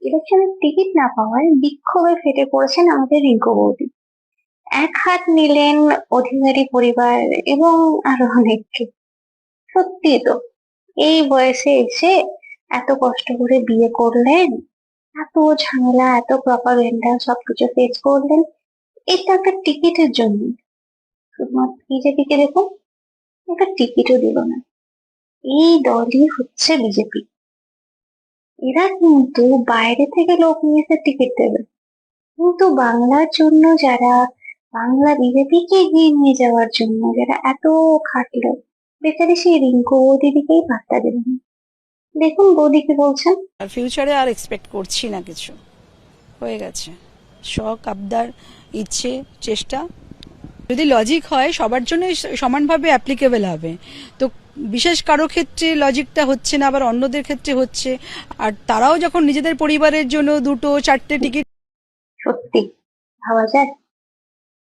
ইলেকশনের টিকিট না পাওয়ায় বিক্ষোভে ফেটে পড়েছেন আমাদের রিঙ্কু বৌদি। এক হাত নিলেন অধিকারী পরিবার এবং আরো অনেককে। সত্যি তো, এই বয়সে এসে এত কষ্ট করে বিয়ে করলেন, এত ঝামেলা, এত প্রপাগেন্ডা সবকিছু ফেস করলেন, এটা একটা টিকিটের জন্য। শুধুমাত্র বিজেপিকে দেখুন, একটা টিকিটও দিল না। এই দলই হচ্ছে বিজেপি। এরা কিন্তু বাইরে থেকে লোক নিয়ে এসে টিকিট দেবে, কিন্তু বাংলার জন্য যারা, বাংলা বিজেপিকে এগিয়ে নিয়ে যাওয়ার জন্য যারা এত খাটলো, বেচারি সেই রিঙ্কু বৌদিদিকেই পাত্তা দেবেন। দেখুন বৌদি কি বলছেন। আর ফিউচারে আর এক্সপেক্ট করছি না কিছু, হয়ে গেছে। শখ, আবদার, ইচ্ছে, চেষ্টা যদি লজিক হয় সবার জন্যই সমানভাবে অ্যাপ্লিকেবল হবে। তো বিশেষ কারো ক্ষেত্রে লজিকটা হচ্ছে না, আবার অন্যদের ক্ষেত্রে হচ্ছে। আর তারাও যখন নিজেদের পরিবারের জন্য দুটো চারটে টিকিট সত্যি ভাবা যায়।